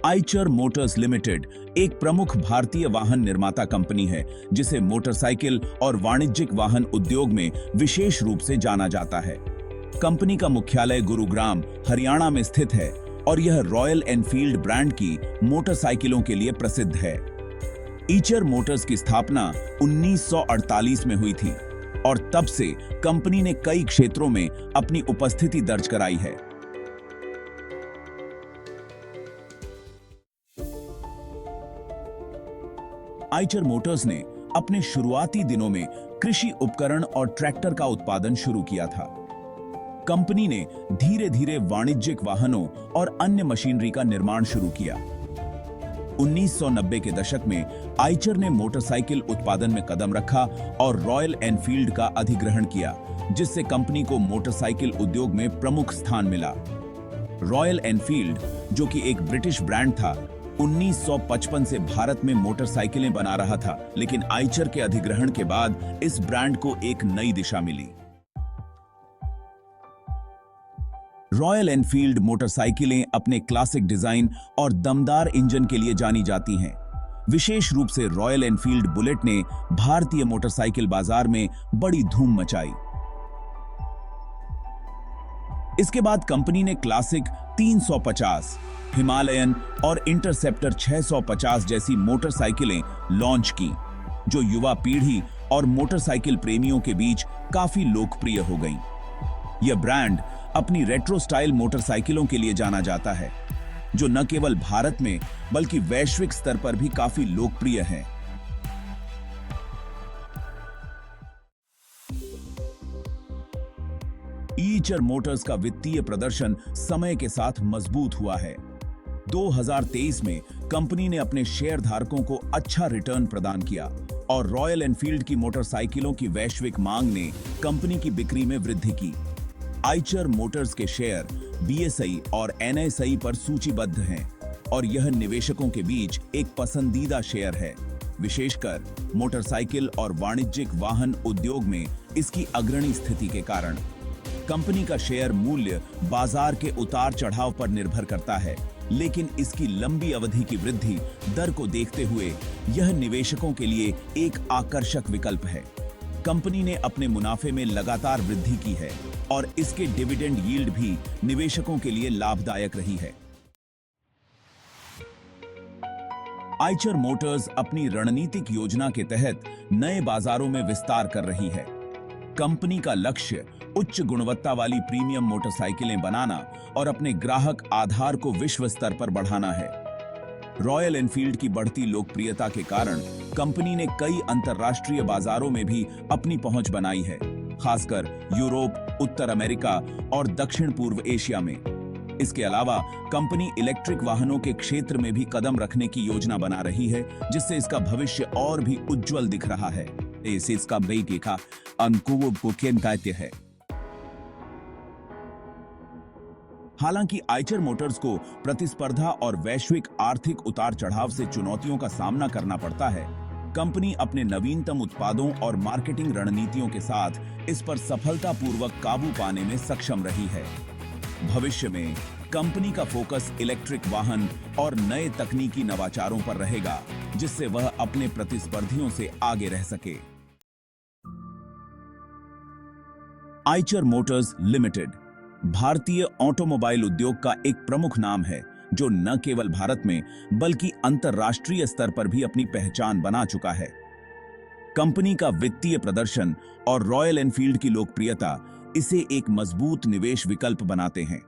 Eicher Motors limited एक प्रमुख भारतीय वाहन निर्माता कंपनी है जिसे मोटरसाइकिल और वाणिज्यिक वाहन उद्योग में विशेष रूप से जाना जाता है। कंपनी का मुख्यालय गुरुग्राम, हरियाणा में स्थित है और यह रॉयल एनफील्ड ब्रांड की मोटरसाइकिलों के लिए प्रसिद्ध है। आइचर मोटर्स की स्थापना 1948 में हुई थी और तब से कंपनी ने कई क्षेत्रों में अपनी उपस्थिति दर्ज कराई है। आइचर मोटर्स ने अपने शुरुआती दिनों में कृषि उपकरण और ट्रैक्टर का उत्पादन शुरू किया था। कंपनी ने धीरे धीरे वाणिज्यिक वाहनों और अन्य मशीनरी का निर्माण शुरू किया। 1990 के दशक में आइचर ने मोटरसाइकिल उत्पादन में कदम रखा और रॉयल एनफील्ड का अधिग्रहण किया, जिससे कंपनी को मोटरसाइकिल उद्योग में प्रमुख स्थान मिला। रॉयल एनफील्ड, जो कि एक ब्रिटिश ब्रांड था, 1955 से भारत में मोटरसाइकिलें बना रहा था, लेकिन आइचर के अधिग्रहण के बाद इस ब्रांड को एक नई दिशा मिली। रॉयल एनफील्ड मोटरसाइकिलें अपने क्लासिक डिजाइन और दमदार इंजन के लिए जानी जाती हैं। विशेष रूप से रॉयल एनफील्ड बुलेट ने भारतीय मोटरसाइकिल बाजार में बड़ी धूम मचाई। इसके बाद कंपनी ने क्लासिक 350, हिमालयन और इंटरसेप्टर 650 जैसी मोटरसाइकिलें लॉन्च की, जो युवा पीढ़ी और मोटरसाइकिल प्रेमियों के बीच काफी लोकप्रिय हो गईं। यह ब्रांड अपनी रेट्रो स्टाइल मोटरसाइकिलों के लिए जाना जाता है, जो न केवल भारत में बल्कि वैश्विक स्तर पर भी काफी लोकप्रिय है। आइचर मोटर्स का वित्तीय प्रदर्शन समय के साथ मजबूत हुआ है। 2023 में कंपनी ने अपने शेयरधारकों को अच्छा रिटर्न प्रदान किया और रॉयल एनफील्ड की मोटरसाइकिलों की वैश्विक मांग ने कंपनी की बिक्री में वृद्धि की। आइचर मोटर्स के शेयर बीएसई और एनएसई पर सूचीबद्ध हैं और यह निवेशकों के बीच एक पसंदीदा शेयर है, विशेषकर मोटरसाइकिल और वाणिज्यिक वाहन उद्योग में इसकी अग्रणी स्थिति के कारण। कंपनी का शेयर मूल्य बाजार के उतार चढ़ाव पर निर्भर करता है, लेकिन इसकी लंबी अवधि की वृद्धि दर को देखते हुए यह निवेशकों के लिए एक आकर्षक विकल्प है। कंपनी ने अपने मुनाफे में लगातार वृद्धि की है और इसके डिविडेंड यील्ड भी निवेशकों के लिए लाभदायक रही है। आइचर मोटर्स अपनी रणनीतिक योजना के तहत नए बाजारों में विस्तार कर रही है। कंपनी का लक्ष्य उच्च गुणवत्ता वाली प्रीमियम मोटरसाइकिलें बनाना और अपने ग्राहक आधार को विश्व स्तर पर बढ़ाना है। रॉयल एनफील्ड की बढ़ती लोकप्रियता के कारण कंपनी ने कई अंतर्राष्ट्रीय बाजारों में भी अपनी पहुंच बनाई है, खासकर यूरोप, उत्तर अमेरिका और दक्षिण पूर्व एशिया में। इसके अलावा कंपनी इलेक्ट्रिक वाहनों के क्षेत्र में भी कदम रखने की योजना बना रही है, जिससे इसका भविष्य और भी उज्जवल दिख रहा है। इसका बेटिका है। हालांकि आइचर मोटर्स को प्रतिस्पर्धा और वैश्विक आर्थिक उतार चढ़ाव से चुनौतियों का सामना करना पड़ता है, कंपनी अपने नवीनतम उत्पादों और मार्केटिंग रणनीतियों के साथ इस पर सफलतापूर्वक काबू पाने में सक्षम रही है। भविष्य में कंपनी का फोकस इलेक्ट्रिक वाहन और नए तकनीकी नवाचारों पर रहेगा, जिससे वह अपने प्रतिस्पर्धियों से आगे रह सके। आइचर मोटर्स लिमिटेड भारतीय ऑटोमोबाइल उद्योग का एक प्रमुख नाम है, जो न केवल भारत में बल्कि अंतर्राष्ट्रीय स्तर पर भी अपनी पहचान बना चुका है। कंपनी का वित्तीय प्रदर्शन और रॉयल एनफील्ड की लोकप्रियता इसे एक मजबूत निवेश विकल्प बनाते हैं।